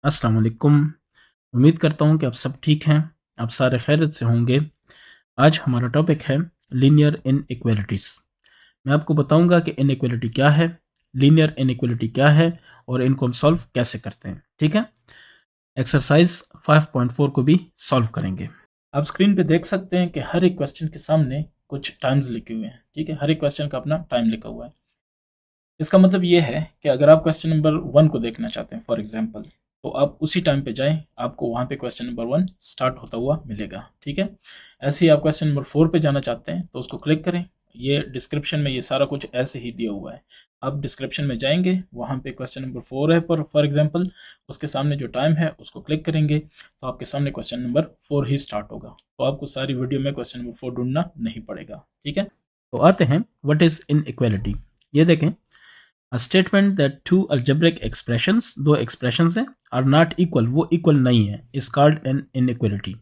अस्सलाम वालेकुम। उम्मीद करता हूँ कि आप सब ठीक हैं, आप सारे खैरियत से होंगे। आज हमारा टॉपिक है लीनियर इनइक्वालिटीज़। मैं आपको बताऊंगा कि इनइक्वालिटी क्या है, लीनियर इनइक्वालिटी क्या है और इनको हम सॉल्व कैसे करते हैं। ठीक है, एक्सरसाइज 5.4 को भी सॉल्व करेंगे। आप स्क्रीन पे देख सकते हैं कि हर एक क्वेश्चन के सामने कुछ टाइम्स लिखे हुए हैं। ठीक है, हर एक क्वेश्चन का अपना टाइम लिखा हुआ है। इसका मतलब ये है कि अगर आप क्वेश्चन नंबर 1 को देखना चाहते हैं फॉर एग्जांपल, तो आप उसी टाइम पे जाएं, आपको वहाँ पे क्वेश्चन नंबर 1 स्टार्ट होता हुआ मिलेगा। ठीक है, ऐसे ही आप क्वेश्चन नंबर 4 पे जाना चाहते हैं तो उसको क्लिक करें। ये डिस्क्रिप्शन में ये सारा कुछ ऐसे ही दिया हुआ है। आप डिस्क्रिप्शन में जाएंगे, वहाँ पे क्वेश्चन नंबर 4 है पर फॉर एग्जाम्पल, उसके सामने जो टाइम है उसको क्लिक करेंगे तो आपके सामने क्वेश्चन नंबर 4 ही स्टार्ट होगा। तो आपको सारी वीडियो में क्वेश्चन नंबर 4 ढूंढना नहीं पड़ेगा। ठीक है, तो आते हैं व्हाट इज इनइक्वालिटी। ये देखें, A statement that two algebraic expressions, दो expressions हैं, are not equal, वो equal नहीं है, is called an inequality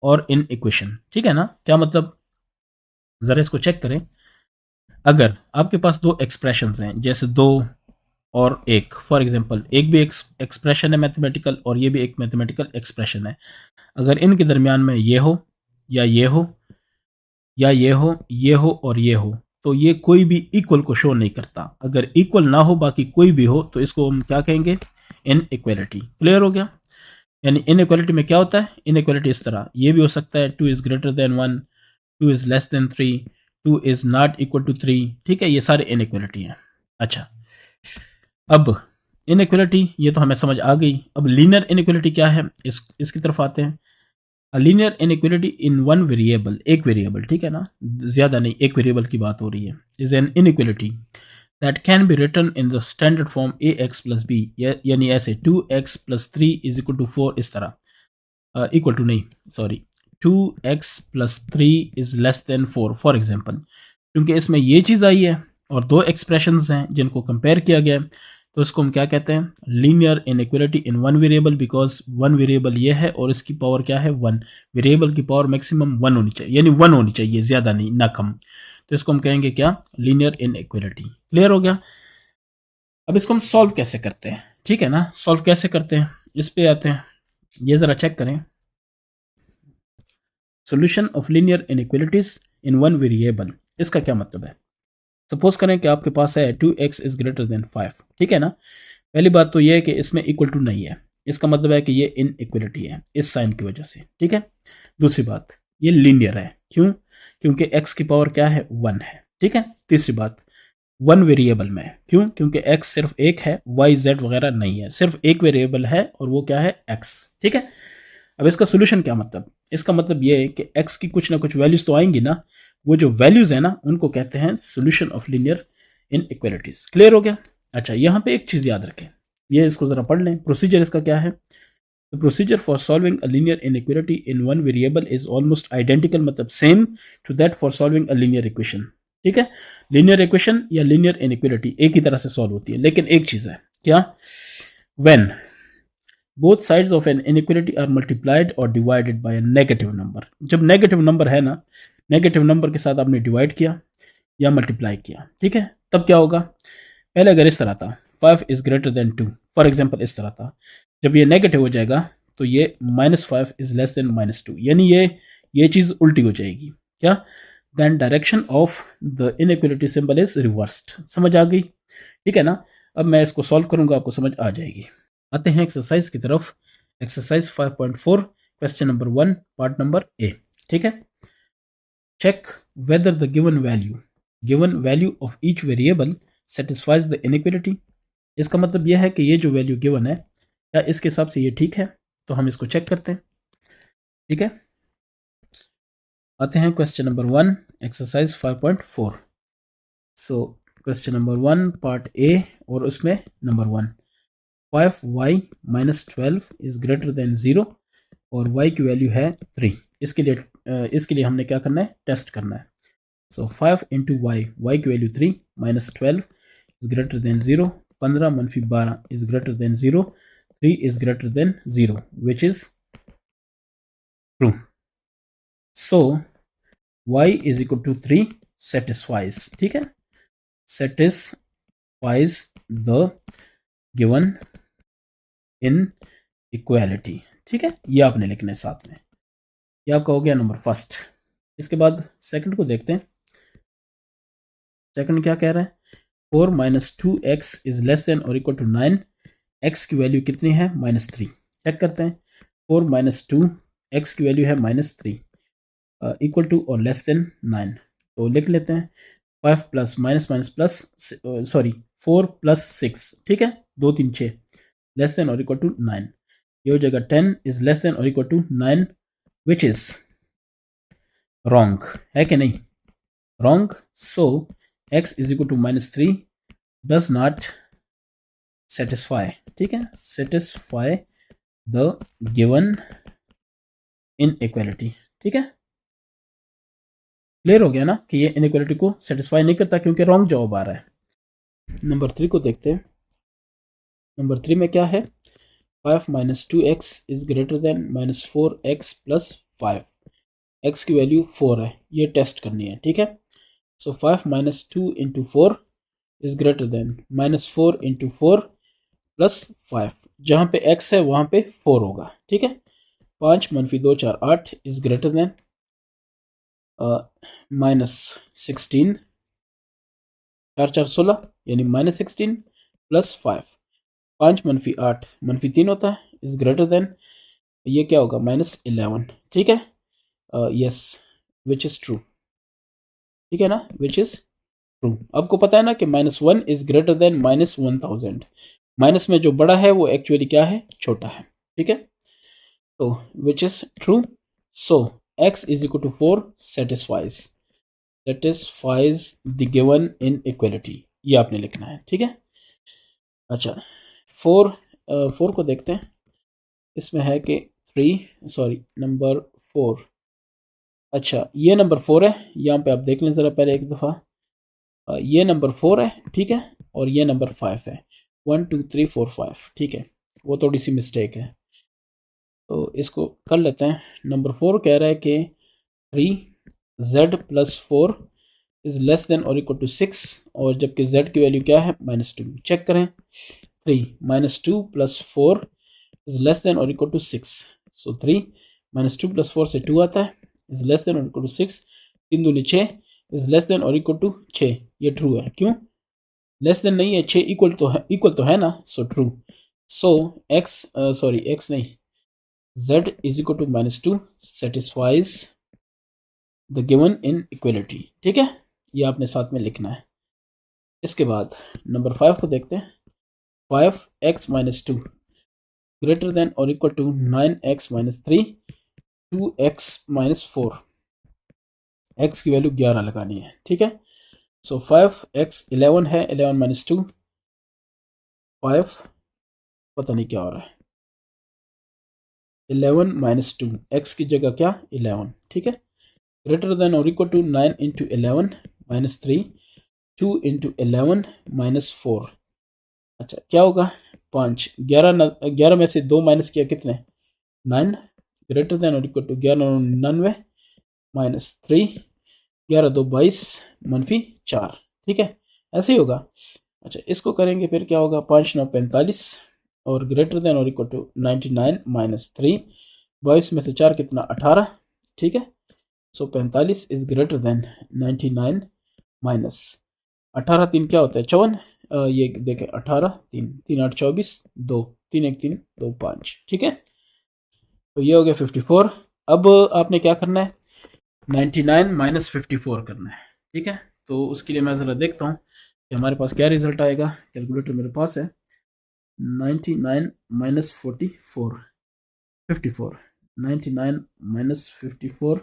और inequation। ठीक है ना, क्या मतलब, जरा इसको चेक करें। अगर आपके पास दो expressions हैं, जैसे दो और एक, फॉर एग्जांपल एक भी एक्सप्रेशन है मैथमेटिकल और ये भी एक मैथमेटिकल एक्सप्रेशन है, अगर इनके दरमियान में ये हो या ये हो या ये हो, ये हो और ये हो, तो ये कोई भी इक्वल को शो नहीं करता। अगर इक्वल ना हो बाकी कोई भी हो तो इसको हम क्या कहेंगे, इन इक्वलिटी। क्लियर हो गया। यानी इन इक्वलिटी में क्या होता है, इन इक्वलिटी इस तरह ये भी हो सकता है, 2 is greater than 1, 2 is less than 3, 2 is not equal to 3। ठीक है, ये सारे इन इक्वलिटी हैं। अच्छा, अब इन इक्वलिटी ये तो हमें समझ आ गई। अब लीनियर इनइक्वलिटी क्या है, इसकी तरफ आते हैं। Linear inequality in one variable, एक वेरिएबल, ठीक है ना, ज्यादा नहीं, एक वेरिएबल की बात हो रही है, is an inequality that can be written in the standard form a x plus b, यानी ऐसे 2x+3 इज इक्वल टू 4, इस तरह, इक्वल टू नहीं, sorry, 2x+3 is less than 4 for example. क्योंकि इसमें ये चीज़ आई है और दो एक्सप्रेशंस हैं जिनको कंपेयर किया गया है, तो इसको हम क्या कहते हैं, linear inequality in one variable, because one variable ये है और इसकी पावर क्या है, वन। वेरिएबल की पावर मैक्सिमम वन होनी चाहिए, यानी वन होनी चाहिए, ज़्यादा नहीं ना कम। तो इसको हम कहेंगे क्या, लीनियर इनइक्वालिटी। क्लियर हो गया। अब इसको हम सॉल्व कैसे करते हैं, ठीक है ना, सॉल्व कैसे करते हैं, इस पे आते हैं। ये ज़रा चेक करें, solution of linear inequalities in one variable, इसका क्या मतलब है। सपोज करें कि आपके पास है 2x इज ग्रेटर देन 5। ठीक है ना, पहली बात तो ये है कि इसमें इक्वल टू नहीं है, इसका मतलब है कि ये इन इक्वलिटी है इस साइन की वजह से। ठीक है, दूसरी बात, ये लीनियर है, क्यों, क्योंकि x की पावर क्या है, 1 है। ठीक है, तीसरी बात, वन वेरिएबल में है, क्यों, क्योंकि x सिर्फ एक है, y z वगैरह नहीं है, सिर्फ एक वेरिएबल है और वो क्या है, x। ठीक है, अब इसका सोल्यूशन क्या मतलब, इसका मतलब ये है कि x की कुछ ना कुछ वैल्यूज तो आएंगी ना, वो जो वैल्यूज है ना उनको कहते हैं solution of linear inequalities. Clear हो गया। अच्छा, यहाँ पे एक चीज याद रखें, ये इसको जरा पढ़ लें, प्रोसीजर इसका क्या है। The procedure for solving a linear inequality in one variable is almost identical, मतलब same to that for solving a linear equation. ठीक है, लीनियर इक्वेशन या लीनियर इनइक्वालिटी एक ही तरह से सॉल्व होती है, लेकिन एक चीज है क्या, when both sides of an inequality are multiplied और divided by a negative number. जब नेगेटिव नंबर है ना, नेगेटिव नंबर के साथ आपने डिवाइड किया या मल्टीप्लाई किया, ठीक है, तब क्या होगा, पहले अगर इस तरह था 5 is greater then 2 for example, इस तरह था, जब ये नेगेटिव हो जाएगा तो ये -5 इज लेस देन -2, यानी ये चीज उल्टी हो जाएगी। क्या, then direction of the inequality symbol is reversed. समझ आ गई। ठीक है ना, अब मैं इसको सॉल्व करूंगा, आपको समझ आ जाएगी। आते हैं एक्सरसाइज की तरफ। Exercise 5.4, question number 1, part number A. ठीक है, check whether the given value of each variable satisfies the inequality. इसका मतलब यह है कि ये जो वैल्यू गिवन है, क्या इसके हिसाब से ये ठीक है, तो हम इसको चेक करते हैं। ठीक है, आते हैं question number 1, exercise 5.4। So question number 1 part A, और उसमें number 1, 5y minus 12 is greater than 0 और y की वैल्यू है 3। इसके लिए हमने क्या करना है, टेस्ट करना है। सो 5 इंटू y की value 3 minus 12 is greater than 0, 15 मनफी 12 is greater than 0, 3 is greater than 0, which is true. So y is equal to 3 satisfies, ठीक है, सेटिस्फाइज द गिवन इक्वालिटी। ठीक है, ये आपने लिखना है साथ में। ये आपका हो गया नंबर फर्स्ट। इसके बाद सेकंड को देखते हैं। सेकंड क्या कह रहा है, 4 minus 2x is less than और इक्वल टू 9। x की वैल्यू कितनी है, -3। चेक करते हैं। 4 माइनस 2, x की वैल्यू है -3, इक्वल टू और लेस देन 9। तो लिख लेते हैं 5 plus minus minus plus, sorry 4 plus 6, ठीक है, 2 3 6, लेस देन और इक्वल टू 9। ये हो जाएगा 10 इज लेस देन और equal to 9, which is wrong, है कि नहीं, wrong. So x is equal to -3 does not satisfy, ठीक है, सेटिस्फाई द गिवन इनइक्वालिटी। ठीक है, क्लियर हो गया ना कि ये इनइक्वालिटी को सेटिस्फाई नहीं करता क्योंकि रॉन्ग जवाब आ रहा है। नंबर 3 को देखते हैं। नंबर 3 में क्या है, 5 minus 2x is greater then -4x plus 5। x की वैल्यू 4 है, ये टेस्ट करनी है। ठीक है, so 5 minus 2 into 4 is greater then -4 into 4 plus 5। जहाँ पे x है वहाँ पे 4 होगा। ठीक है, 5 मनफी 2 4 8 इज ग्रेटर देन -16, 4 4 16 यानी -16 प्लस 5। 5 मनफी 8 मनफी 3 होता है, इज ग्रेटर देन, ये क्या होगा, -11। ठीक है, यस, विच इज ट्रू। ठीक है ना, विच इज ट्रू। आपको पता है ना कि -1 इज ग्रेटर देन -1000। माइनस में जो बड़ा है वो एक्चुअली क्या है, छोटा है। ठीक है, तो which is true. So x is equal to 4 satisfies the given inequality, ये आपने लिखना है। ठीक है, अच्छा 4 को देखते हैं। इसमें है कि नंबर 4। अच्छा, ये नंबर 4 है, यहाँ पे आप देख लें ज़रा पहले एक दफ़ा। ये नंबर 4 है, ठीक है, और ये नंबर 5 है। 1 2 3 4 5, ठीक है, वो थोड़ी सी मिस्टेक है, तो इसको कर लेते हैं। नंबर 4 कह रहा है कि 3z plus 4 is less than और इक्वल टू 6, और जबकि z की वैल्यू क्या है, -2। चेक करें, 3 -2 प्लस 4 इज लेस देन और इक्वल टू 6। सो 3 -2 प्लस 4 से 2 आता है, इज लेस देन और इक्वल टू 6। 3 दूनी 6 इज लेस देन और इक्वल टू 6। ये ट्रू है, क्यों, लेस देन नहीं है, 6 इक्वल तो है ना, सो ट्रू। सो x नहीं, z is equal to -2 satisfies the given inequality. ठीक है, ये आपने साथ में लिखना है। इसके बाद नंबर 5 को देखते हैं। 5x माइनस 2 ग्रेटर देन और equal to 9x minus 3 2x minus 4। x की वैल्यू 11 लगानी है। ठीक है, सो 5x 11 है, 11 माइनस 2 5, पता नहीं क्या हो रहा है, 11 माइनस 2, x की जगह क्या, 11। ठीक है, ग्रेटर देन और equal to 9 into 11 minus 3 2 into 11 minus 4। अच्छा क्या होगा, 5। 11 में से 2 माइनस किया, कितने, 9। ग्रेटर देन और इक्वल टू 11 माइनस 3, 11 2 22 मनफी 4। ठीक है, ऐसे ही होगा। अच्छा इसको करेंगे, फिर क्या होगा, 5 9 45, और ग्रेटर देन और इक्वल टू 99 माइनस 3, 22 में से 4 कितना, 18। ठीक है, सो 45 इज ग्रेटर देन 99 माइनस 18, 3 क्या होता है, 54। ये देखें, 18 3 3 8 24, 2 3 1 3 2 5। ठीक है, तो ये हो गया 54। अब आपने क्या करना है, 99 माइनस 54 करना है। ठीक है, तो उसके लिए मैं ज़रा देखता हूँ कि हमारे पास क्या रिजल्ट आएगा। कैलकुलेटर मेरे पास है। 99 माइनस 44 54, 99 माइनस 54,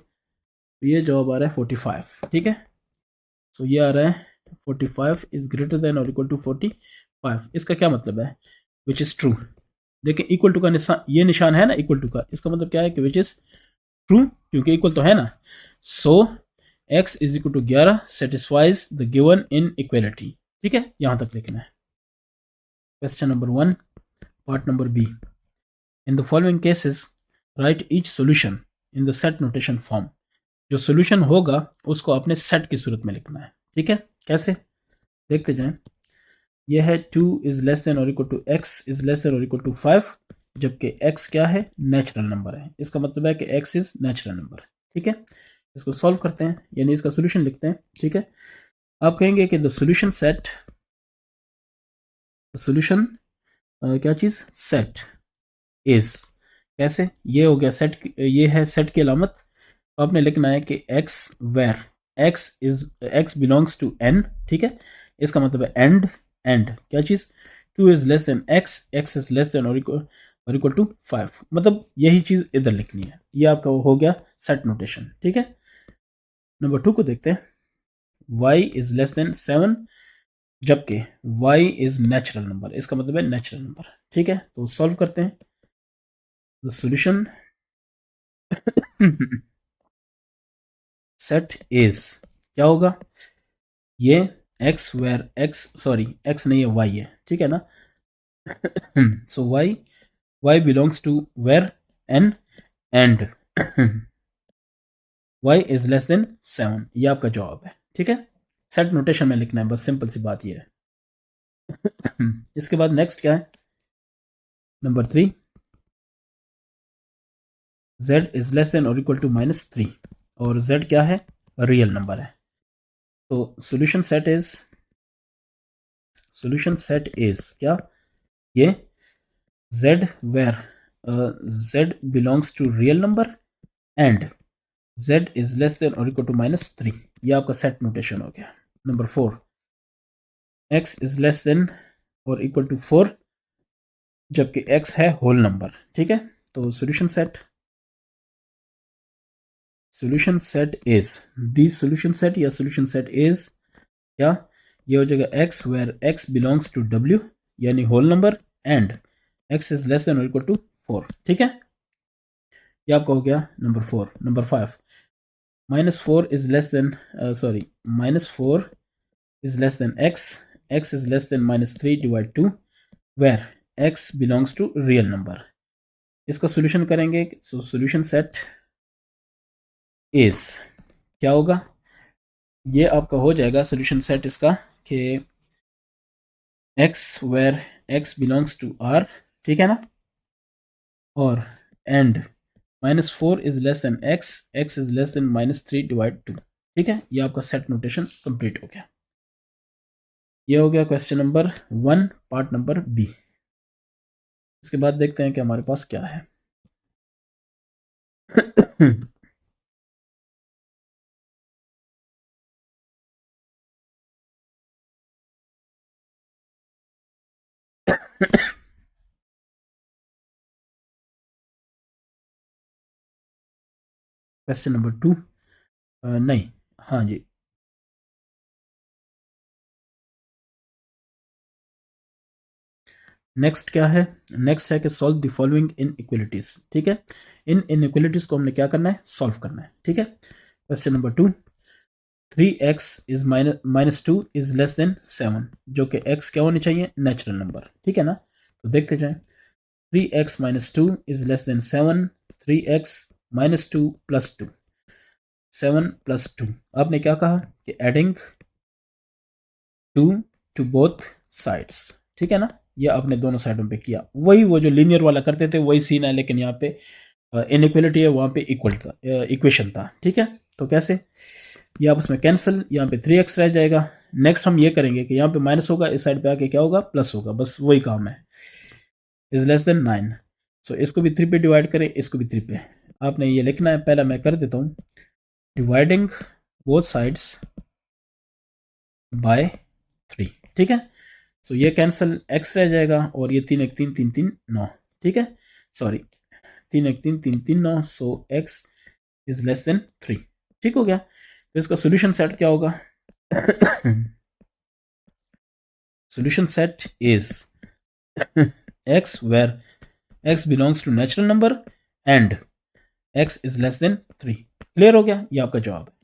ये जवाब आ रहा है 45। ठीक है, सो ये आ रहा है 45 इज ग्रेटर देन और इक्वल टू 45। इसका क्या मतलब है, विच इज़ ट्रू। देखिए इक्वल टू का निशान, ये निशान है ना इक्वल टू का, इसका मतलब क्या है कि विच इज़ ट्रू, क्योंकि इक्वल तो है ना। So x is equal to 11 satisfies the given inequality. ठीक है, यहां तक लिखना है। Question number 1, part number B. In the following cases write each solution in the set notation form. जो सॉल्यूशन होगा उसको आपने सेट की सूरत में लिखना है। ठीक है, कैसे, देखते जाएं। यह है 2 इज लेस देन और equal to x is less than और इक्वल टू 5, जबकि x क्या है, नेचुरल नंबर है। इसका मतलब है कि x इज नेचुरल नंबर। ठीक है, इसको सॉल्व करते हैं, यानी इसका सोल्यूशन लिखते हैं। ठीक है, आप कहेंगे कि द सोल्यूशन सेट, सोल्यूशन क्या चीज, सेट इज, कैसे, ये हो गया सेट, ये है सेट की अलामत। तो आपने लिखना है कि x where x belongs to n। ठीक है, इसका मतलब है एंड क्या चीज, 2 is less than x is less than और इक्वल टू 5। मतलब यही चीज इधर लिखनी है। ये आपका हो गया सेट नोटेशन। ठीक है, नंबर 2 को देखते हैं। y इज लेस देन 7 जबकि y इज नेचुरल नंबर, इसका मतलब है नेचुरल नंबर। ठीक है, तो सॉल्व करते हैं। द सॉल्यूशन सेट इज क्या होगा, ये x where x, sorry x नहीं है y है। ठीक है ना, so y belongs to where n and y is less than 7। ये आपका जवाब है। ठीक है, सेट नोटेशन में लिखना है, बस सिंपल सी बात ये है। इसके बाद नेक्स्ट क्या है, number 3, z is less than और इक्वल टू -3 और z क्या है, रियल नंबर है। तो सोल्यूशन सेट इज क्या, ये z where z belongs to real number and z is less than और इक्वल टू -3। ये आपका सेट नोटेशन हो गया। Number 4, x is less than और इक्वल टू 4 जबकि x है होल नंबर। ठीक है, तो solution set is, the solution set या सोल्यूशन सेट इज क्या, ये हो जाएगा x where x belongs to w यानी whole number and x is less than और इक्वल टू 4। ठीक है, ये आपका हो गया number 4। Number 5, -4 is less than -4 is less than x is less than -3 divide 2 where x belongs to real number। इसका solution करेंगे, सो सोल्यूशन सेट इज क्या होगा, ये आपका हो जाएगा सोल्यूशन सेट इसका कि x where x belongs to r। ठीक है ना, और and -4 is less than x is less than -3 divide 2। ठीक है, ये आपका सेट नोटेशन कंप्लीट हो गया। ये हो गया question number 1 part number B. इसके बाद देखते हैं कि हमारे पास क्या है। क्वेश्चन नंबर 2, नहीं, हाँ जी, नेक्स्ट क्या है, नेक्स्ट है कि सॉल्व द फॉलोइंग इनइक्वालिटीज। ठीक है, इन इनइक्वालिटीज को हमने क्या करना है, सॉल्व करना है। ठीक है, question number 2, 3x is -2 is less than 7 जो कि x क्या होनी चाहिए, नेचुरल नंबर। ठीक है ना, तो देखते जाएं। 3x -2 is less than 7, 3x -2 plus 2, 7 plus 2। आपने क्या कहा कि एडिंग 2 टू बोथ साइड्स। ठीक है ना, ये आपने दोनों साइडों पे किया, वही वो जो लीनियर वाला करते थे वही सीन है, लेकिन यहाँ पे इनइक्वालिटी है, वहाँ पे इक्वल था, इक्वेशन था। ठीक है, तो कैसे, ये आप उसमें कैंसिल, यहाँ पे 3x रह जाएगा। नेक्स्ट हम ये करेंगे कि यहाँ पे माइनस होगा, इस साइड पे आके क्या होगा, प्लस होगा, बस वही काम है। इज लेस देन 9, सो इसको भी 3 पे डिवाइड करें, इसको भी 3 पे। आपने ये लिखना है, पहला मैं कर देता हूँ, डिवाइडिंग बोथ साइड्स बाय 3। ठीक है, सो ये कैंसिल, x रह जाएगा और ये 3 1 3 3 3 9। ठीक है, sorry 3 1 3 3 3 9, so x is less than 3। ठीक हो गया, तो इसका सोल्यूशन सेट क्या होगा, solution set is x where x belongs to natural number and x is less than 3। Clear हो गया, ये आपका जवाब है।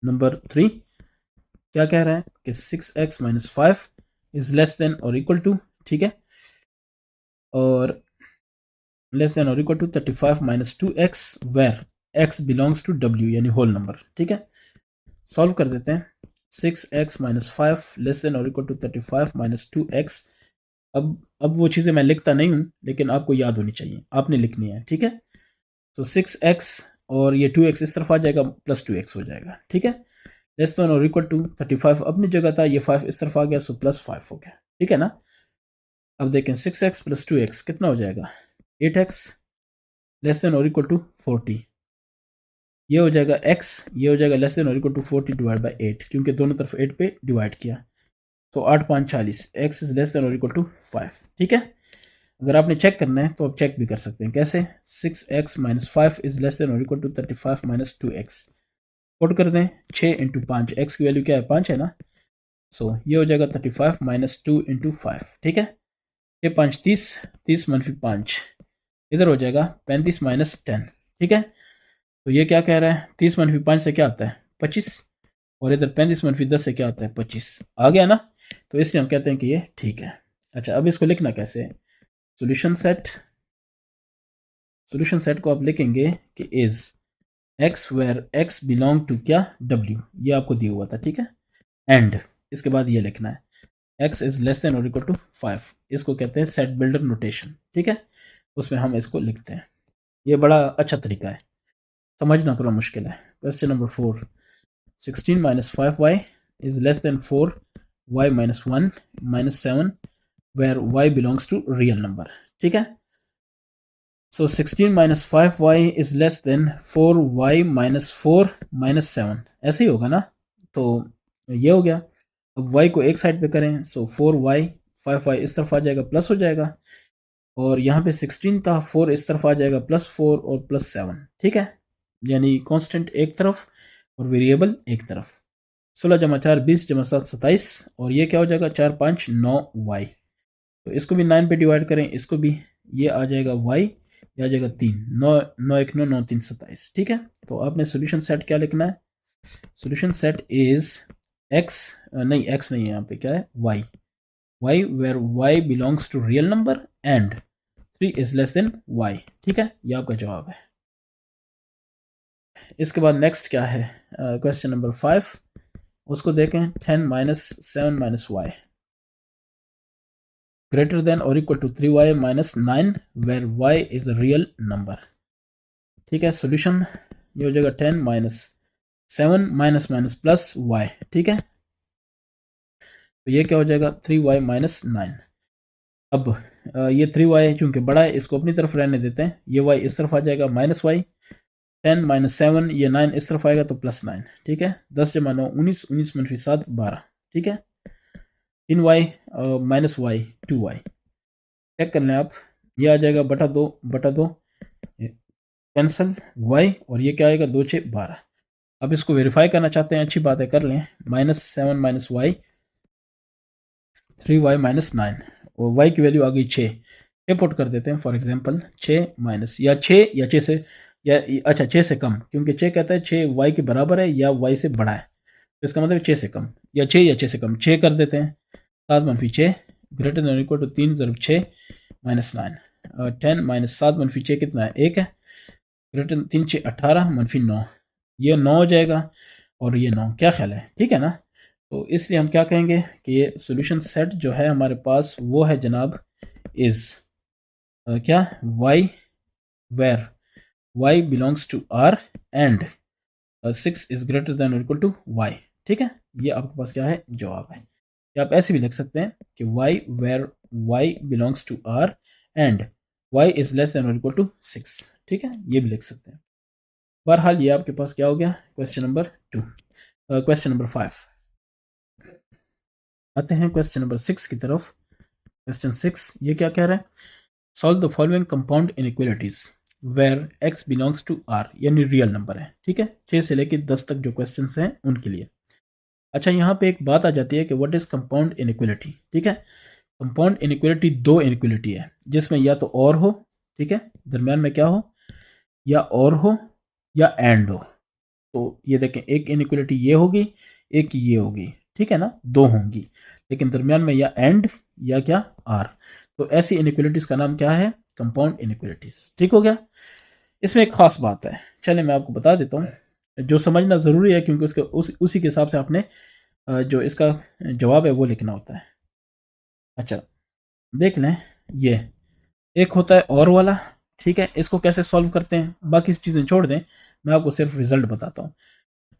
नंबर 3 क्या कह रहा है कि 6x - 5 इज लेस देन और इक्वल टू, ठीक है, और लेस देन और equal to 35 - 2x where x belongs to w यानी होल नंबर। ठीक है, सॉल्व कर देते हैं। 6x - 5 लेस देन और इक्वल टू 35 - 2x अब वो चीज़ें मैं लिखता नहीं हूँ, लेकिन आपको याद होनी चाहिए, आपने लिखनी है, ठीक है। तो 6x और ये 2x इस तरफ आ जाएगा, प्लस 2x हो जाएगा, ठीक है। लेस देन और इक्वल टू 35 अपनी जगह था, ये 5 इस तरफ आ गया, सो प्लस 5 हो गया, ठीक है ना। अब देखें 6x प्लस 2x कितना हो जाएगा, 8x लेस देन और इक्वल टू 40, ये हो जाएगा x, ये हो जाएगा लेस देन और इक्वल टू 40 डिवाइड बाई 8, क्योंकि दोनों तरफ 8 पे डिवाइड किया, तो 8 5 40, x इज लेस देन और इक्वल टू 5, ठीक है। अगर आपने चेक करना है तो आप चेक भी कर सकते हैं, कैसे, 6x minus 5 is less than और equal to 35 minus 2x, put कर दें, 6 इंटू 5, एक्स की वैल्यू क्या है, 5 है ना, सो ये हो जाएगा 35 माइनस 2 इंटू 5, ठीक है। ये 5 30, 30 मनफी 5 इधर हो जाएगा 35 माइनस 10, ठीक है। तो ये क्या कह रहा है, 30 मनफी 5 से क्या आता है 25, और इधर 35 मनफी 10 से क्या आता है 25, आ गया ना। तो इसलिए हम कहते हैं कि ये ठीक है। अच्छा, अब इसको लिखना कैसे है, सोल्यूशन सेट को आप लिखेंगे कि is x where x belong to क्या डब्ल्यू, ये आपको दिया हुआ था, ठीक है। एंड इसके बाद ये लिखना है x इज लेस देन और इक्वल टू 5, इसको कहते हैं सेट बिल्डर नोटेशन, ठीक है। उसमें हम इसको लिखते हैं, ये बड़ा अच्छा तरीका है, समझना थोड़ा मुश्किल है। Question number 4, 16 minus 5y is less than 4y minus 1 minus 7 where y belongs to real number, ठीक है। So 16 minus 5y is less than 4y minus 4 minus 7, ऐसे ही होगा ना। तो ये हो गया, अब y को एक साइड पे करें, सो 4y 5y इस तरफ आ जाएगा, प्लस हो जाएगा, और यहाँ पे 16 था, 4 इस तरफ आ जाएगा, प्लस 4 और प्लस 7, ठीक है। यानी कांस्टेंट एक तरफ और वेरिएबल एक तरफ, 16 जमा 4 20 जमा 7 27, और ये क्या हो जाएगा 4 5 9y, तो इसको भी 9 पे डिवाइड करें, इसको भी, ये आ जाएगा y, ये आ जाएगा 3 9 9 1 9 9 3 27, ठीक है। तो आपने सोल्यूशन सेट क्या लिखना है, सोल्यूशन सेट इज x नहीं, x नहीं है, यहाँ पे क्या है y where y belongs to real number and 3 is less than y, ठीक है, ये आपका जवाब है। इसके बाद नेक्स्ट क्या है, क्वेश्चन नंबर 5, उसको देखें, 10 minus 7 minus y greater than और equal to 3y minus 9 where y is a real number, ठीक है। सोल्यूशन ये हो जाएगा 10 minus 7 minus minus plus y, ठीक है। तो ये क्या हो जाएगा 3y माइनस 9, अब ये 3y चूंकि बड़ा है, इसको अपनी तरफ रहने देते हैं, ये y इस तरफ आ जाएगा माइनस वाई, 10 माइनस 7, ये 9 इस तरफ आएगा, तो प्लस 9, ठीक है। 10 जमा 9 19, 19 मनफी 7 12, ठीक है। 3y minus Y 2y, check कर लें आप, ये आ जाएगा बटा दो कैंसल y, और ये क्या आएगा 2 6 12। अब इसको वेरीफाई करना चाहते हैं, अच्छी बात है, कर लें, -7 माइनस वाई 3y माइनस 9, और y की वैल्यू आ गई 6 पुट कर देते हैं, फॉर एग्जांपल 6 माइनस या 6 से या अच्छा 6 से कम, क्योंकि 6 कहता है 6 y के बराबर है या y से बड़ा है, तो इसका मतलब 6 से कम या 6 से कम, 6 कर देते हैं, 7 मनफी 6 ग्रेटर देन इक्वल टू 3 ज़रब 6 माइनस 9, 10 माइनस 7 मनफी 6 कितना है 1 है, ग्रेटर 3 6 18 मनफी 9, ये 9 हो जाएगा, और ये 9, क्या ख्याल है, ठीक है ना। तो इसलिए हम क्या कहेंगे कि ये सोल्यूशन सेट जो है हमारे पास वो है जनाब, इज क्या y where y belongs to r and 6 is greater than और इक्वल टू y, ठीक है। ये आपके पास क्या है, जवाब है। या आप ऐसे भी लिख सकते हैं कि y where y belongs to r and y is less than और इक्वल टू 6, ठीक है, ये भी लिख सकते हैं। बहरहाल ये आपके पास क्या हो गया, क्वेश्चन नंबर 2। क्वेश्चन नंबर 5 आते हैं, क्वेश्चन नंबर 6 की तरफ। क्वेश्चन 6 ये क्या कह रहा है, solve the following compound inequalities where x belongs to r, यानी रियल नंबर है, ठीक है। 6 से लेकर 10 तक जो क्वेश्चन हैं उनके लिए। अच्छा, यहाँ पे एक बात आ जाती है कि व्हाट इज कंपाउंड इनइक्वालिटी, ठीक है। कंपाउंड इनइक्वालिटी दो इनइक्वालिटी है, जिसमें या तो और हो, ठीक है, दरमियान में क्या हो, या और हो या एंड हो। तो ये देखें, एक इनइक्वालिटी ये होगी, एक ये होगी, ठीक है ना, दो होंगी, लेकिन दरमियान में या एंड या क्या आर। तो ऐसी इनइक्वालिटीज का नाम क्या है, कंपाउंड इनइक्वालिटीज, ठीक हो गया। इसमें एक खास बात है, चले मैं आपको बता देता हूँ, जो समझना ज़रूरी है, क्योंकि उसके उसी के हिसाब से आपने जो इसका जवाब है वो लिखना होता है। अच्छा, देख लें, ये एक होता है और वाला, ठीक है। इसको कैसे सॉल्व करते हैं बाकी चीज़ें छोड़ दें, मैं आपको सिर्फ रिजल्ट बताता हूँ।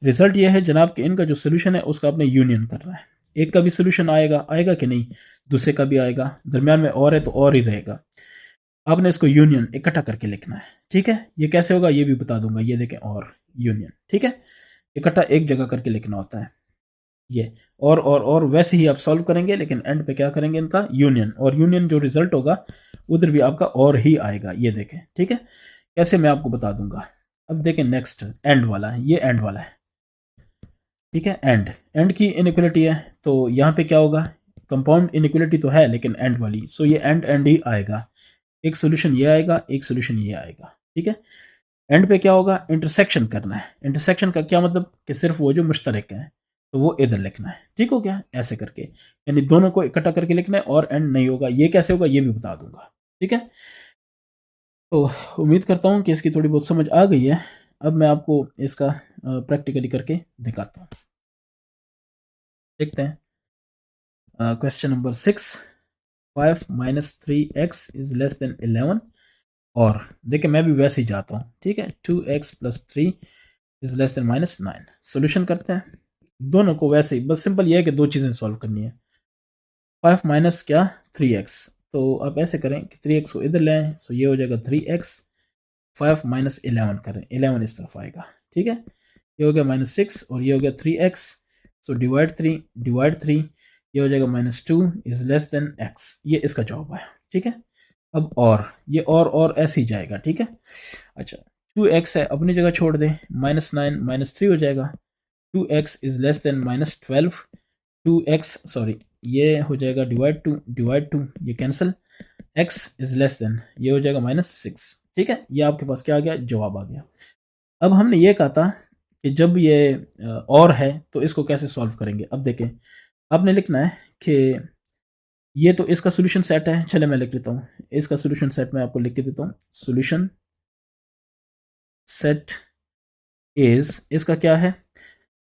रिजल्ट ये है जनाब कि इनका जो सोल्यूशन है उसका आपने यूनियन करना है। एक का भी सोल्यूशन आएगा, आएगा कि नहीं, दूसरे का भी आएगा, दरमियान में और है तो और ही रहेगा। आपने इसको यूनियन इकट्ठा करके लिखना है, ठीक है। ये कैसे होगा ये भी बता दूंगा, ये देखें, और यूनियन, ठीक है। इकट्ठा एक जगह करके लिखना होता है ये, और वैसे ही आप सॉल्व करेंगे, लेकिन एंड पे क्या करेंगे, इनका यूनियन, और यूनियन जो रिजल्ट होगा उधर भी आपका और ही आएगा, ये देखें, ठीक है। कैसे मैं आपको बता दूंगा। अब देखें नेक्स्ट एंड वाला है, ये एंड वाला है, ठीक है। एंड एंड की इनइक्वलिटी है, तो यहाँ पे क्या होगा, कंपाउंड इनइक्वलिटी तो है लेकिन एंड वाली, सो ये एंड ही आएगा। एक सोल्यूशन ये आएगा, एक सोल्यूशन ये आएगा, ठीक है। एंड पे क्या होगा, इंटरसेक्शन करना है। इंटरसेक्शन का क्या मतलब कि सिर्फ वो जो मुश्तरक है तो वो इधर लिखना है, ठीक हो गया, ऐसे करके, यानी दोनों को इकट्ठा करके लिखना है, और एंड नहीं होगा। ये कैसे होगा ये भी बता दूंगा, ठीक है। तो उम्मीद करता हूँ कि इसकी थोड़ी बहुत समझ आ गई है। अब मैं आपको इसका प्रैक्टिकली करके दिखाता हूँ, देखते हैं। Question number 6, 5 minus 3x is less then 11। और देखिए मैं भी वैसे ही जाता हूँ, ठीक है। 2x plus 3 is less then minus 9। Solution करते हैं दोनों को वैसे ही, बस सिंपल ये है कि दो चीज़ें सॉल्व करनी है। 5 माइनस क्या, 3x, तो आप ऐसे करें कि 3x को इधर ले आएं, सो ये हो जाएगा 3x। 5 माइनस 11 करें, 11 इस तरफ आएगा, ठीक है। ये हो गया -6 और ये हो गया 3x, सो डिवाइड 3, ये हो जाएगा -2 इज लेस देन x। ये इसका जवाब है, ठीक है। अब और ये और ऐसे ही जाएगा, ठीक है। अच्छा, 2x है अपनी जगह छोड़ दें, -9 -3 हो जाएगा। 2x is less then -12, 2x sorry, ये हो जाएगा डिवाइड टू ये cancel, x is less then, ये हो जाएगा -6, ठीक है। ये आपके पास क्या आ गया, जवाब आ गया। अब हमने ये कहा था कि जब ये और है तो इसको कैसे सॉल्व करेंगे। अब देखें, आपने लिखना है कि ये तो इसका सोल्यूशन सेट है, चले मैं लिख लेता हूँ इसका सोल्यूशन सेट, मैं आपको लिख के देता हूँ। सोल्यूशन सेट इज, इसका क्या है,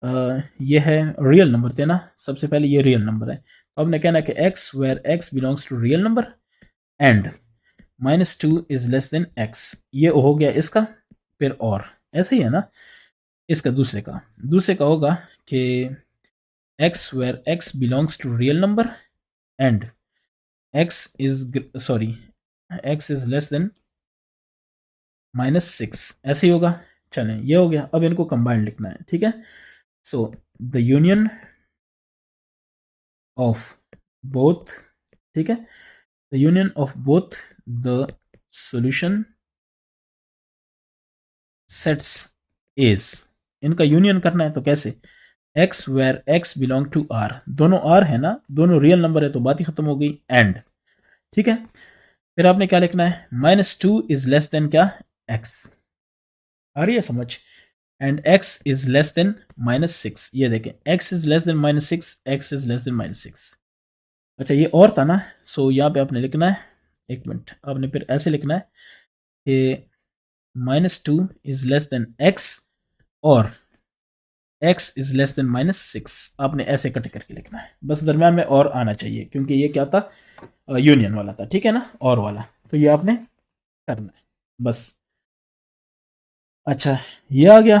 ये है रियल नंबर देना। सबसे पहले ये रियल नंबर है, तो आपने कहना है कि x where x belongs to real number and -2 is less than x। ये हो गया इसका, फिर और ऐसे ही है ना। इसका दूसरे का होगा कि x where x belongs to real number and x is less than -6, ऐसे ही होगा। चलें, ये हो गया। अब इनको कंबाइंड लिखना है, ठीक है। So the union of both, ठीक है, the union of both the solution sets is, इनका यूनियन करना है तो कैसे, x where x belong to r, दोनों r है ना, दोनों रियल नंबर है तो बात ही खत्म हो गई, एंड, ठीक है। फिर आपने क्या लिखना है, -2 इज लेस देन क्या, x, आ रही है समझ, and x is less than -6। ये देखें, x is less than -6, x is less than -6। अच्छा, ये और था ना, सो यहाँ पे आपने लिखना है, एक मिनट, आपने फिर ऐसे लिखना है कि -2 इज लेस देन x और x इज लेस देन -6। आपने ऐसे कट करके लिखना है, बस दरम्यान में और आना चाहिए क्योंकि ये क्या था, यूनियन वाला था, ठीक है ना, और वाला, तो ये आपने करना है बस। अच्छा, ये आ गया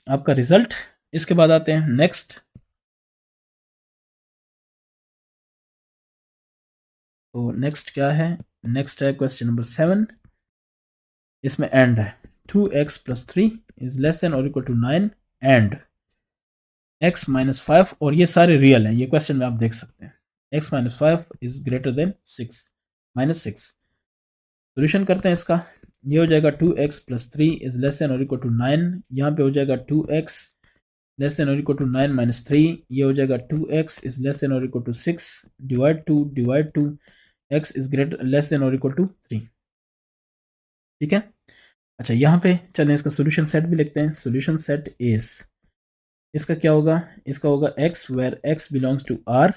आपका रिजल्ट। इसके बाद आते हैं नेक्स्ट। तो नेक्स्ट क्या है, नेक्स्ट है क्वेश्चन नंबर 7। इसमें एंड है, 2x plus 3 is less than और equal to 9 and x minus 5, और ये सारे रियल हैं, ये क्वेश्चन में आप देख सकते हैं। x minus 5 is greater than 6 solution करते हैं इसका। ये हो जाएगा 2x plus 3 is less than और इक्वल टू 9, यहाँ पे हो जाएगा 2x लेस देन और इक्वल टू 9 माइनस 3, ये हो जाएगा 2x इज लेस देन और equal to 6 divide two x is greater less than और इक्वल टू 3, ठीक है। अच्छा, यहाँ पे चलें इसका सोल्यूशन सेट भी लिखते हैं। सोल्यूशन सेट इज, इसका क्या होगा, इसका होगा x where x belongs to r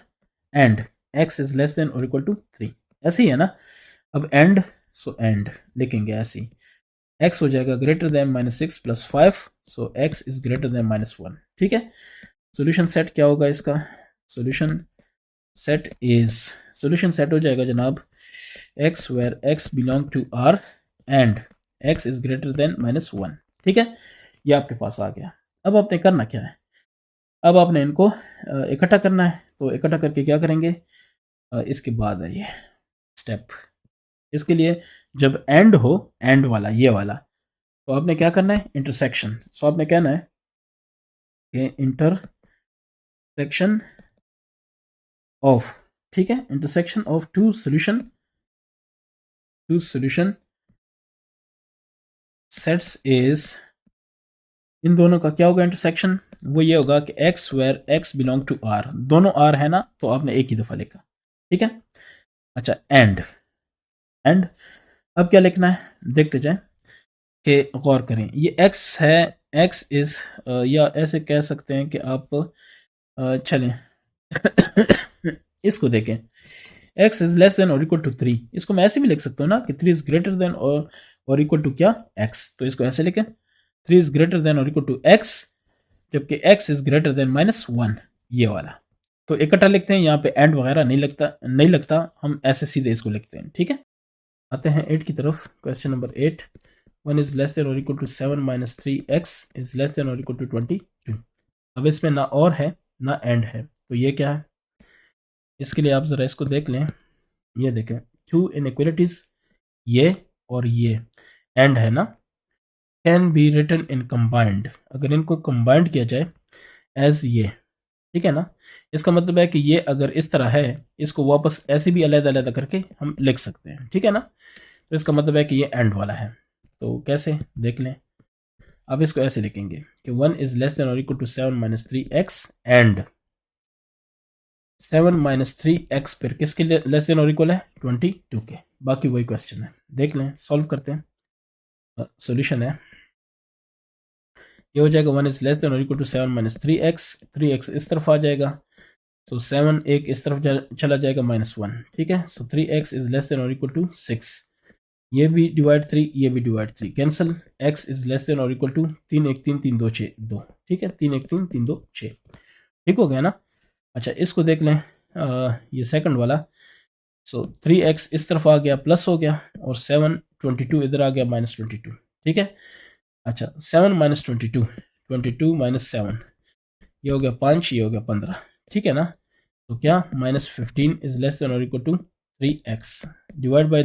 and x is less than और इक्वल टू 3, ऐसे ही है ना। अब एंड, सो एंड लिखेंगे ऐसे ही, x हो जाएगा greater than -6 plus 5, so x is greater than -1, ठीक है। सोल्यूशन सेट क्या होगा इसका, solution set is, solution set हो जाएगा जनाब x where x belong to r and x is greater than -1। ठीक है, ये आपके पास आ गया। अब आपने करना क्या है, अब आपने इनको इकट्ठा करना है। तो इकट्ठा करके क्या करेंगे, इसके बाद है ये स्टेप। इसके लिए जब एंड हो, एंड वाला ये वाला, तो आपने क्या करना है, इंटरसेक्शन। सो आपने कहना है कि इंटरसेक्शन ऑफ, ठीक है, intersection of two solution sets is, इन दोनों का क्या होगा इंटरसेक्शन, वो ये होगा कि x where x belong to r, दोनों r है ना, तो आपने एक ही दफा लिखा। ठीक है, अच्छा, एंड अब क्या लिखना है देखते जाएं कि गौर करें। ये x है, x इज, या ऐसे कह सकते हैं कि आप चलें इसको देखें, x इज लेस देन और इक्वल टू 3। इसको मैं ऐसे भी लिख सकता हूँ ना कि 3 इज ग्रेटर देन और इक्वल टू क्या, x। तो इसको ऐसे लिखें, 3 इज ग्रेटर देन और इक्वल टू x, जबकि x इज ग्रेटर देन -1, ये वाला। तो इकट्ठा लिखते हैं, यहाँ पे एंड वगैरह नहीं लगता, हम ऐसे सीधे इसको लिखते हैं। ठीक है, आते हैं 8 की तरफ। Question number 8, 1 is less than और equal to 7 - 3x is less than और इक्वल टू 22। अब इसमें ना और है ना एंड है, तो ये क्या है, इसके लिए आप ज़रा इसको देख लें। ये देखें, टू इनइक्वलिटीज, ये और ये एंड है ना, can be written in combined, अगर इनको कंबाइंड किया जाए एज ये। ठीक है ना, इसका मतलब है कि ये अगर इस तरह है, इसको वापस ऐसे भी अलग-अलग करके हम लिख सकते हैं। ठीक है ना, तो इसका मतलब है कि ये एंड वाला है। तो कैसे देख लें, अब इसको ऐसे लिखेंगे कि 1 इज लेस देन और equal to 7 - 3x and 7 - 3x फिर किसके लिए लेस देन और इक्वल है, 22 के। बाकी वही क्वेश्चन है, देख लें, सॉल्व करते हैं। सॉल्यूशन है, ये हो जाएगा 1 इज लेस देन और इक्वल टू 7 - 3x इस तरफ आ जाएगा, तो 7 एक इस तरफ चला जाएगा, -1। ठीक है, सो 3x इज लेस देन और इक्वल टू 6, ये भी डिवाइड 3, ये भी divide 3 cancel, x is less than और इक्वल टू 3 1 3 3 2 6 2। ठीक है, 3 1 3 3 2 6, ठीक हो गया ना। अच्छा, इसको देख लें, ये सेकंड वाला। सो 3x इस तरफ आ गया, प्लस हो गया, और 7 22 इधर आ गया, -22। ठीक है, अच्छा, 7 - 22, 22 - 7, ये हो गया 5, ये हो गया 15। ठीक है ना, तो क्या, -15 इज लेस देन और equal to 3x, divide by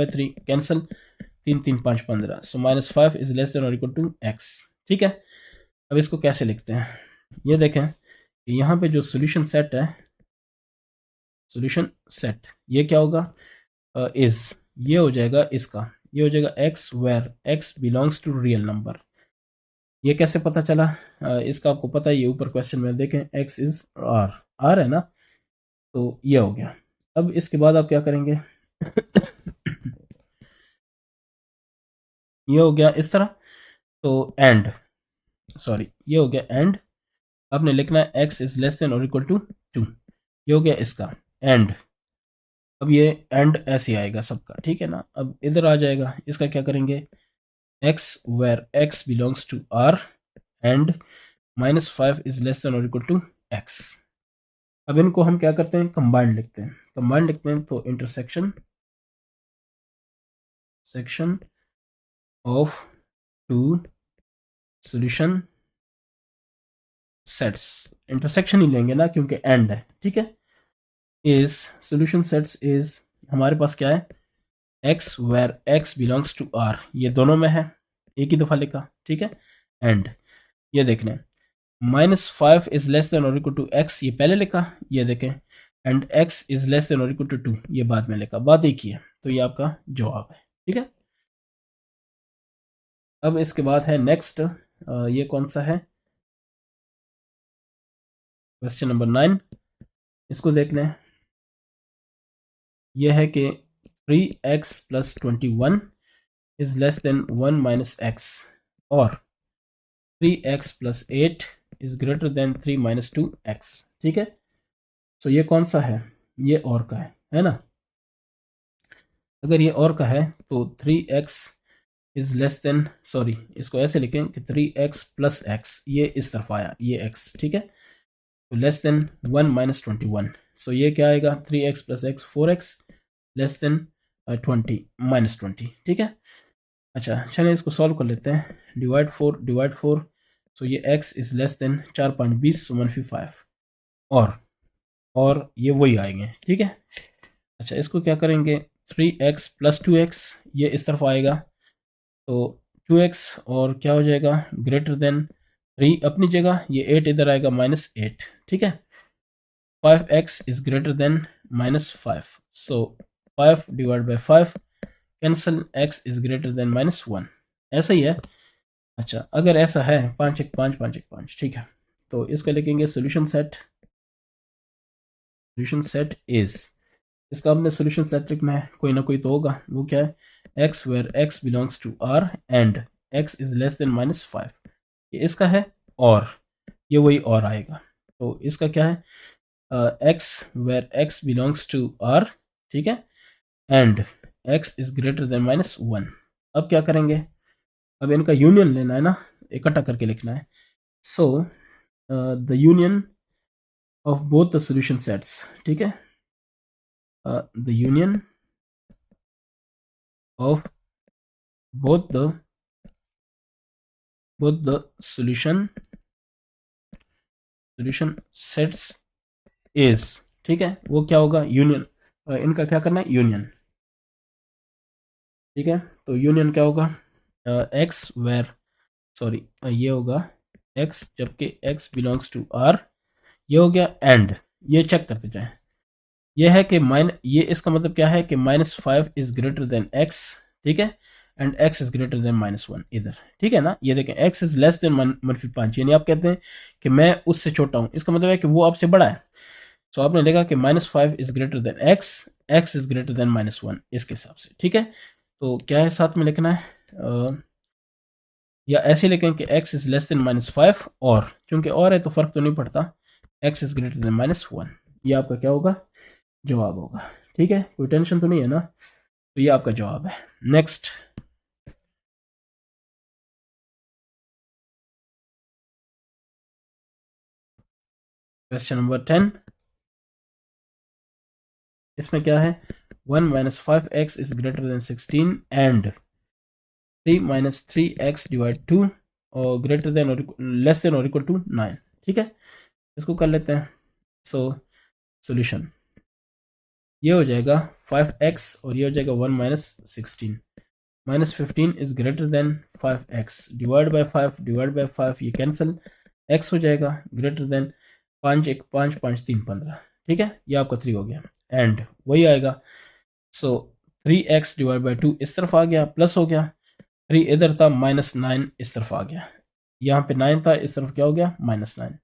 3 cancel, 3 3 5 15, so -5 is less than और इक्वल टू x। ठीक है, अब इसको कैसे लिखते हैं, ये देखें कि यहाँ पे जो सोल्यूशन सेट है, सोल्यूशन सेट ये क्या होगा, इज, ये हो जाएगा इसका, ये हो जाएगा x where x belongs to real number. ये कैसे पता चला, इसका आपको पता है, ये ऊपर क्वेश्चन में देखें, x इज r है ना, तो ये हो गया। अब इसके बाद आप क्या करेंगे ये हो गया इस तरह, तो एंड, सॉरी, ये हो गया एंड, आपने लिखना है x इज लेस देन और इक्वल टू 2, ये हो गया इसका एंड। अब ये एंड ऐसे आएगा सबका, ठीक है ना। अब इधर आ जाएगा, इसका क्या करेंगे, x where x belongs to r and -5 is less than और इक्वल टू x। अब इनको हम क्या करते हैं, कंबाइंड लिखते हैं, कंबाइंड लिखते हैं, तो intersection of two solution sets, intersection ही लेंगे ना क्योंकि एंड है। ठीक है, इज सॉल्यूशन सेट्स इज, हमारे पास क्या है, x where x belongs to r, ये दोनों में है, एक ही दफा लिखा। ठीक है, एंड ये देखने, -5 इज लेस देन और इक्वल टू x, ये पहले लिखा, ये देखें, and x is less than और इक्वल टू 2, ये बाद में लिखा, बात एक ही है। तो ये आपका जवाब है। ठीक है, अब इसके बाद है नेक्स्ट, ये कौन सा है, क्वेश्चन नंबर 9, इसको देख लें। यह है कि 3x + 21 is less then 1 - x, और 3x + 8 is greater than 3 - 2x। ठीक है, तो ये कौन सा है, ये और का है ना। अगर ये और का है तो 3x is less then, sorry, इसको ऐसे लिखें कि 3x + x, ये इस तरफ आया, ये x। ठीक है, तो लेस देन 1 - 21, सो ये क्या आएगा, 3x + x 4x less than 20 -20, ठीक है। अच्छा चलिए इसको सॉल्व कर लेते हैं। डिवाइड 4 सो ये x इज लेस देन 4 5 20 सो 1/5 और ये वही आएंगे, ठीक है। अच्छा इसको क्या करेंगे, 3x प्लस 2x ये इस तरफ आएगा, तो 2x और क्या हो जाएगा ग्रेटर देन 3 अपनी जगह, ये 8 इधर आएगा -8, ठीक है। 5x is greater then -5 so 5 divide by 5 cancel, x is greater than -1, ऐसा ही है। अच्छा अगर ऐसा है 5 1 5 5 1 5, ठीक है, तो इसका लिखेंगे सोल्यूशन सेट इज, इसका हमने सोल्यूशन सेट लिखना है, कोई ना कोई तो होगा, वो क्या है, x where x belongs to r and x is less than -5, ये इसका है, और ये वही और आएगा, तो इसका क्या है, x where x belongs to r, ठीक है, and x is greater than -1। अब क्या करेंगे, अब इनका यूनियन लेना है ना, इकट्ठा करके लिखना है। So the union of both the solution sets, ठीक है, the union of both the solution sets is, ठीक है, वो क्या होगा, यूनियन, इनका क्या करना है, यूनियन, ठीक है। तो यूनियन क्या होगा, x वेयर, सॉरी ये होगा x जबकि x बिलोंग्स टू r, ये हो गया, एंड ये चेक करते जाएं, ये है कि ये इसका मतलब क्या है कि -5 इज ग्रेटर देन x, ठीक है, and x is greater than -1 इधर, ठीक है ना। ये देखें x इज लेस देन -5, यानी आप कहते हैं कि मैं उससे छोटा हूं, इसका मतलब है कि वो आपसे बड़ा है। तो आपने लिखा कि -5 is greater than x is greater than -1 इसके हिसाब से, ठीक है। तो क्या है साथ में लिखना है, या ऐसे लिखें कि x इज लेस देन -5, और चूंकि और है तो फर्क तो नहीं पड़ता, x इज ग्रेटर देन -1, ये आपका क्या होगा, जवाब होगा, ठीक है, कोई टेंशन तो नहीं है ना। तो ये आपका जवाब है। नेक्स्ट क्वेश्चन नंबर 10, इसमें क्या है, 1 - 5x is greater then 16 and 3 - 3x divide 2 और ग्रेटर देन और लेस देन और इक्वल टू 9, ठीक है। इसको कर लेते हैं। सो सॉल्यूशन ये हो जाएगा 5x और ये हो जाएगा 1 - 16, -15 is greater then 5x divide by 5 ये कैंसिल, x हो जाएगा ग्रेटर देन 5 1 5 5 3 15, ठीक है, ये आपका 3 हो गया, एंड वही आएगा। सो 3x डिवाइड बाई 2 इस तरफ आ गया, प्लस हो गया, 3 इधर था, -9 इस तरफ आ गया, यहाँ पे 9 था, इस तरफ क्या हो गया, -9,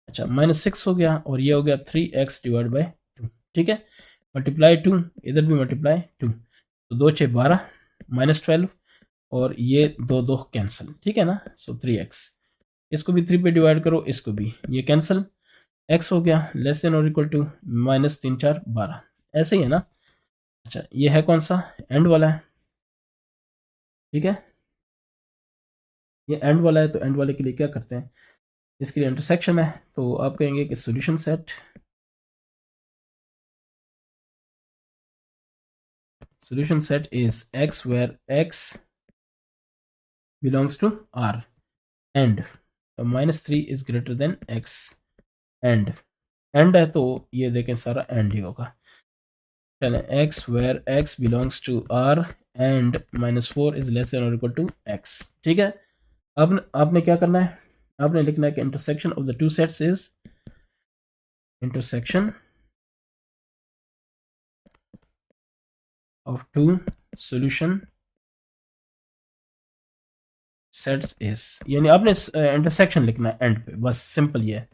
अच्छा -6 हो गया, और ये हो गया 3x डिवाइड बाई 2, ठीक है, मल्टीप्लाई 2 इधर भी मल्टीप्लाई 2, तो 2 6 12 -12, और ये 2 2 कैंसिल, ठीक है ना। सो 3x, इसको भी 3 पे डिवाइड करो, इसको भी, ये कैंसिल, x हो गया लेस देन और इक्वल टू -3 4 12, ऐसे ही है ना। अच्छा ये है कौन सा, एंड वाला है, ठीक है, ये एंड वाला है, तो एंड वाले के लिए क्या करते हैं, इसके लिए इंटरसेक्शन है, तो आप कहेंगे कि solution set is x where x belongs to r and -3 is greater than x, and है तो ये देखें सारा एंड ही होगा, चलें, x where x belongs to r and -4 is less than और इक्वल टू x, ठीक है। अब आपने क्या करना है, आपने लिखना है कि intersection of the two sets is intersection of two solution sets is, यानी आपने इंटरसेक्शन लिखना है एंड पे, बस सिंपल ये है।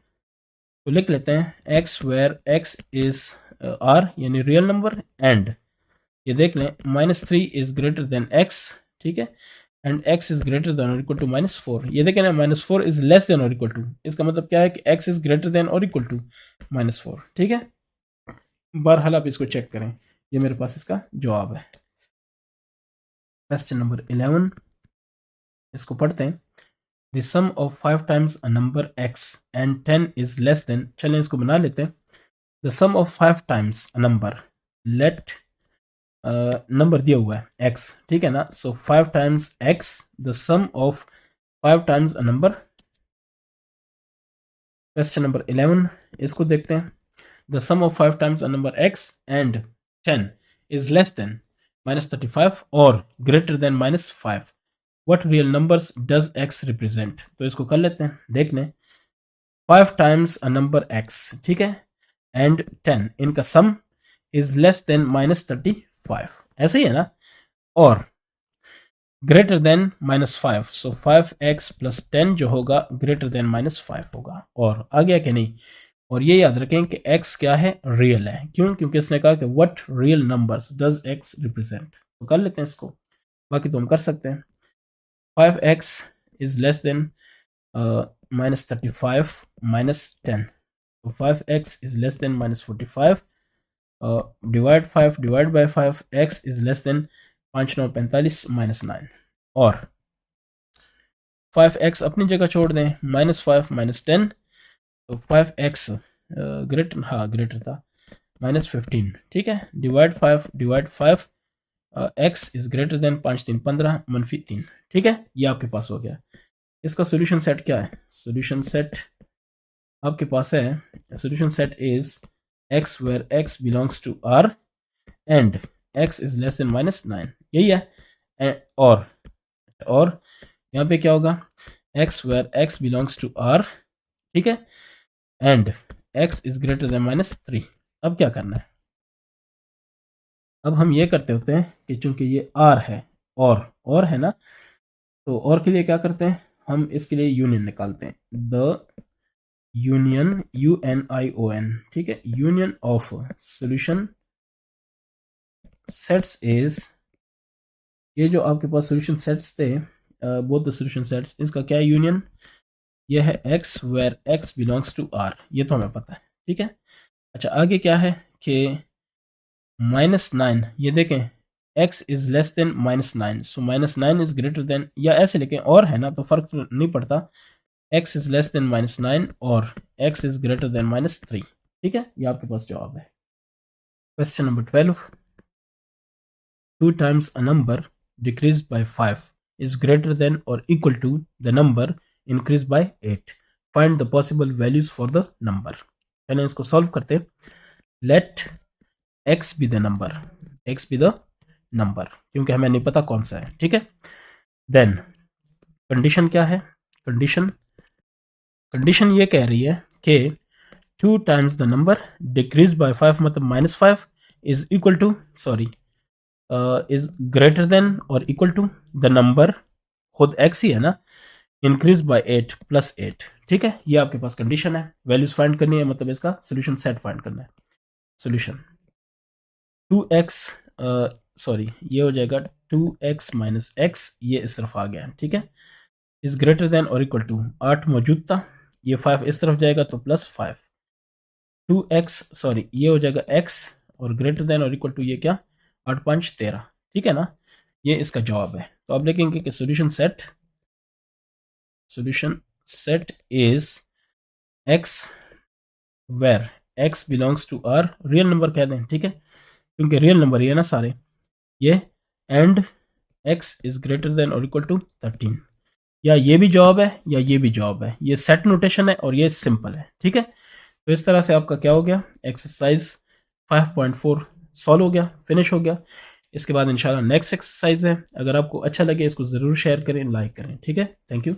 तो लिख लेते हैं x where x is r यानी रियल नंबर, एंड ये देख लें -3 इज ग्रेटर देन x, ठीक है, and x is greater than और इक्वल टू -4, ये देखें ना, -4 इज लेस देन और इक्वल टू, इसका मतलब क्या है कि x इज ग्रेटर देन और इक्वल टू -4, ठीक है। बहरहाल आप इसको चेक करें, ये मेरे पास इसका जवाब है। क्वेश्चन नंबर 11, इसको पढ़ते हैं। The sum of 5 times a number x and 10 is less than, चलें इसको बना लेते हैं। The sum of 5 times a number, let number दिया हुआ है x, ठीक है ना। So 5 times x, the sum of 5 times a number. Question number 11 इसको देखते हैं। The sum of 5 times a number x and 10 is less than -35 और greater than -5, what real numbers does x represent. तो इसको कर लेते हैं, देख लें। 5 टाइम्स अ नंबर x, ठीक है, एंड 10, इनका सम इज लेस देन -35, ऐसे ही है ना, और ग्रेटर देन -5, सो 5x प्लस 10 जो होगा ग्रेटर देन -5 होगा। और आ गया कि नहीं। और ये याद रखें कि x क्या है, रियल है। क्यों? क्योंकि इसने कहा कि what real numbers does x represent. तो कर लेते हैं इसको, बाकी तो हम कर सकते हैं। 5x इज लेस देन -35 -10, तो 5x is less then -45, divide 5 divide by 5, x is less than 5 9 45 -9, और 5x अपनी जगह छोड़ दें, -5 -10, तो 5x ग्रेटर, हाँ ग्रेटर था, -15, ठीक है, divide 5 divide 5, x is greater then 5 3 15 -3, ठीक है, ये आपके पास हो गया। इसका सोल्यूशन सेट क्या है? सोल्यूशन सेट आपके पास है, solution set is x where x belongs to r and x is less than -9, यही है। और यहाँ पे क्या होगा, x where x belongs to r, ठीक है, and x is greater than -3। अब क्या करना है? अब हम ये करते होते हैं कि चूंकि ये r है और है ना, तो और के लिए क्या करते हैं, हम इसके लिए यूनियन निकालते हैं। द यूनियन, UNION, ठीक है, union of solution sets is, ये जो आपके पास सॉल्यूशन सेट्स थे, बोथ द सॉल्यूशन सेट्स, इसका क्या है यूनियन, ये है x where x belongs to r, ये तो हमें पता है, ठीक है। अच्छा आगे क्या है कि -9, ये देखें x is less than -9, so -9 is greater then, या ऐसे लिखें और है ना, तो फर्क तो नहीं पड़ता, x इज लेस देन -9 और x इज ग्रेटर देन -3, ठीक है, ये आपके पास जवाब है। Question number 12, 2 times a number decreased by 5 is greater than or equal to the number increased by 8. Find the possible values for the number. चलें इसको solve करते हैं। Let x be the number, x be the number, क्योंकि हमें नहीं पता कौन सा है, ठीक है। देन कंडीशन क्या है? कंडीशन ये कह रही है कि 2 times the number decreased by 5 मतलब -5 is equal to, sorry, is greater than और इक्वल टू द नंबर, खुद x ही है ना, इंक्रीज बाय 8 प्लस 8, ठीक है, ये आपके पास कंडीशन है। वैल्यूज फाइंड करनी है, मतलब इसका सोल्यूशन सेट फाइंड करना है। सोल्यूशन 2x, सॉरी ये हो जाएगा 2x माइनस एक्स, ये इस तरफ आ गया, ठीक है, इज ग्रेटर देन और इक्वल टू, 8 मौजूद था, ये 5 इस तरफ जाएगा तो +5, 2x, सॉरी ये हो जाएगा x और ग्रेटर देन और इक्वल टू ये क्या, 8 5 13, ठीक है ना, ये इसका जवाब है। तो आप लिखेंगे कि solution set is x where x belongs to r, real number कह दें, ठीक है, क्योंकि रियल नंबर ये ना सारे, ये and x is greater than और इक्वल टू 13, या ये भी जवाब है या ये भी जवाब है, ये सेट नोटेशन है और ये सिंपल है, ठीक है। तो इस तरह से आपका क्या हो गया, एक्सरसाइज 5.4 सॉल्व हो गया, फिनिश हो गया। इसके बाद इंशाल्लाह नेक्स्ट एक्सरसाइज है। अगर आपको अच्छा लगे इसको ज़रूर शेयर करें, लाइक करें, ठीक है। Thank you.